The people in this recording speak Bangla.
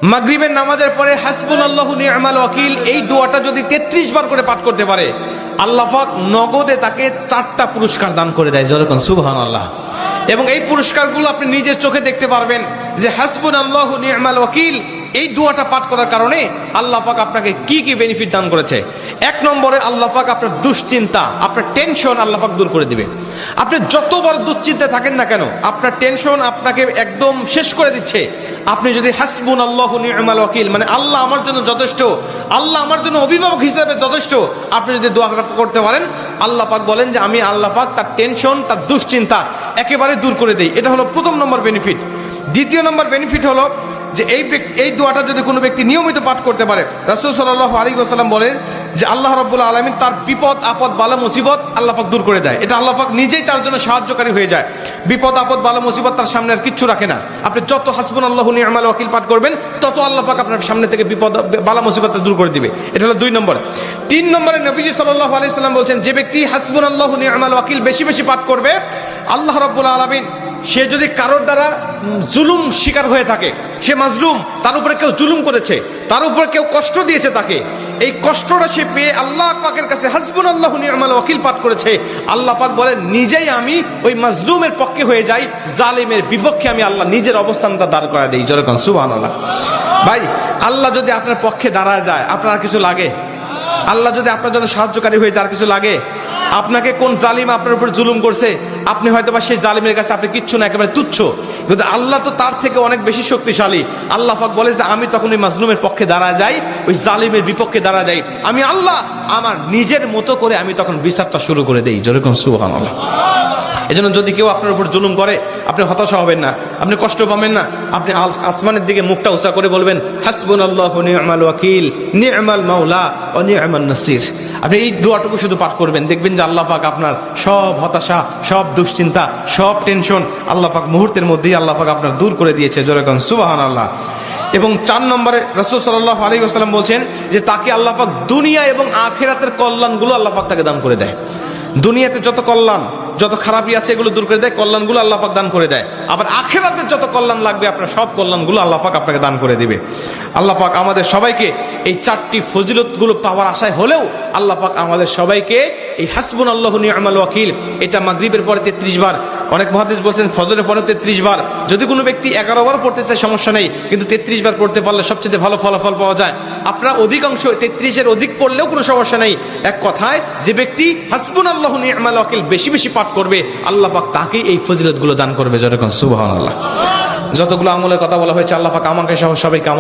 মাগরিবের নামাজের পরে হাসবুনাল্লাহু নি'মাল ওয়াকিল এই দোয়াটা যদি 33 বার করে পাঠ করতে পারে, আল্লাহ পাক নগদে তাকে 4টা পুরস্কার দান করে দেয়। যেরকম সুবহানাল্লাহ। এবং এই পুরস্কারগুলো আপনি নিজের চোখে দেখতে পারবেন যে হাসবুনাল্লাহু নি'মাল ওয়াকিল এই দোয়াটা পাঠ করার কারণে আল্লাহ পাক আপনাকে কি কি বেনিফিট দান করেছে। 1 নম্বরে আল্লাহ পাক আপনার দুশ্চিন্তা, আপনার টেনশন আল্লাহ পাক দূর করে দিবে। আপনি যত বড় দুশ্চিন্তায় থাকেন না কেন, আপনার টেনশন আপনাকে একদম শেষ করে দিচ্ছে। আপনি যদি হাসবুনাল্লাহু নি'মাল ওয়াকিল মানে আল্লাহ আমার জন্য যথেষ্ট, আল্লাহ আমার জন্য অভিভাবক হিসেবে যথেষ্ট, আপনি যদি দোয়া করতে পারেন, আল্লাহ পাক বলেন যে আমি আল্লাহ পাক তার টেনশন, তার দুশ্চিন্তা একেবারে দূর করে দেই। এটা হলো প্রথম নম্বর বেনিফিট। দ্বিতীয় নম্বর বেনিফিট হলো যে এই দোয়াটা যদি কোনো ব্যক্তি নিয়মিত পাঠ করতে পারে, রাসূল সাল্লাল্লাহু আলাইহি ওয়াসাল্লাম বলেন যে আল্লাহ রাব্বুল আলামিন তার বিপদ আপদ বালা মুসিবত আল্লাহ পাক দূর করে দেয়। এটা আল্লাহ পাক নিজেই তার জন্য সাহায্যকারী হয়ে যায়। বিপদ আপদ বালা মুসিবত তার সামনে আর কিচ্ছু রাখে না। আপনি যত হাসবুনাল্লাহু নি'মাল ওয়াকিল পাঠ করবেন, তত আল্লাহ পাক আপনার সামনে থেকে বিপদ বালা মুসিবত দূর করে দিবে। এটা হলো 2 নম্বর। 3 নম্বরে নবীজি সাল্লাল্লাহু আলাইহি ওয়াসাল্লাম বলছেন যে ব্যক্তি হাসবুনাল্লাহু নি'মাল ওয়াকিল বেশি বেশি পাঠ করবে, আল্লাহ রাব্বুল আলামিন সে যদি কারোর দ্বারা জুলুম শিকার হয়ে থাকে, সে মাজলুম, তার উপরে কেউ জুলুম করেছে, তার উপরে কেউ কষ্ট দিয়েছে, তাকে এই কষ্টটা সে পেয়ে আল্লাহ পাকের কাছে হাসবুনাল্লাহু নি'মাল ওয়াকিল পাঠ করেছে, আল্লাহ পাক বলেন নিজেই আমি ওই মাজলুমের পক্ষে হয়ে যাই, জালিমের বিপক্ষে আমি আল্লাহ নিজের অবস্থানটা দাঁড় করা দেই। যেরকম সুবহানাল্লাহ। ভাই, আল্লাহ যদি আপনার পক্ষে দাঁড়ায় যায়, আপনার কিছু লাগে? আল্লাহ যদি আপনার জন্য সাহায্যকারী হয়ে যায়, আর কিছু লাগে? আপনাকে কোন জালিম আপনার উপর জুলুম করছে, আপনি হয়তো বা সেই জালিমের কাছে আপনি কিচ্ছু না, একেবারে তুচ্ছ, কিন্তু আল্লাহ তো তার থেকে অনেক বেশি শক্তিশালী। আল্লাহ পাক বলে যে আমি তখন ওই মাজলুমের পক্ষে দাঁড়া যাই, ওই জালিমের বিপক্ষে দাঁড়া যাই, আমি আল্লাহ আমার নিজের মতো করে আমি তখন বিচারটা শুরু করে দেই। যেরকম সুবহানাল্লাহ। এজন্য যদি কেউ আপনার উপর জুলুম করে, আপনি হতাশা হবেন না, আপনি কষ্ট পাবেন না, আপনি আসমানের দিকে মুখটা উঁচা করে বলবেন হাসবুনাল্লাহু নি'মাল ওয়াকিল নি'মাল মাওলা ওয়া নি'মান নাসির। আপনি এই দোয়াটুকু শুধু পাঠ করবেন, দেখবেন যে আল্লাহ পাক আপনার সব হতাশা, সব দুশ্চিন্তা, সব টেনশন আল্লাহ পাক মুহূর্তের মধ্যেই আল্লাহ পাক আপনার দূর করে দিয়েছে। যেরকম সুবহানাল্লাহ। এবং 4 নম্বরে রাসূল সাল্লাল্লাহু আলাইহি ওয়াসাল্লাম বলছেন যে তাকে আল্লাহ পাক দুনিয়া এবং আখিরাতের কল্যাণগুলো আল্লাহ পাক তাকে দান করে দেয়। দুনিয়াতে যত কল্যাণ, যত খারাপই আছে এগুলো দূর করে দেয়, কল্যাণগুলো আল্লাহ পাক দান করে দেয়। আবার আখিরাতের যত কল্যাণ লাগবে আপনার সব কল্যাণগুলো আল্লাহ পাক আপনাকে দান করে দিবে। আল্লাহ পাক আমাদের সবাইকে এই 4টি ফজিলতগুলো পাওয়ার আশায় হলেও আল্লাহ পাক আমাদের সবাইকে এই হাসবুনাল্লাহু নি'মাল ওয়াকিল এটা মাগরিবের পরে 33 বার, অনেক মুহাদ্দিস বলছেন ফজরের পরে 33 বার, যদি কোনো ব্যক্তি 11 বার পড়তে চায় সমস্যা নেই, কিন্তু 33 বার পড়তে পারলে সবচেয়ে ভালো ফলাফল পাওয়া যায়। আপনারা অধিকাংশ 33-এর অধিক পড়লেও কোনো সমস্যা নেই। এক কথায় যে ব্যক্তি হাসবুনাল্লাহু নি'মাল ওয়াকিল বেশি বেশি পাঠ করবে, আল্লাহ পাক তাকেই এই ফজিলতগুলো দান করবে। যেরকম সুবহানাল্লাহ। যতগুলো আমলের কথা বলা হয়েছে আল্লাহ পাক আমাকে সহ সবাইকে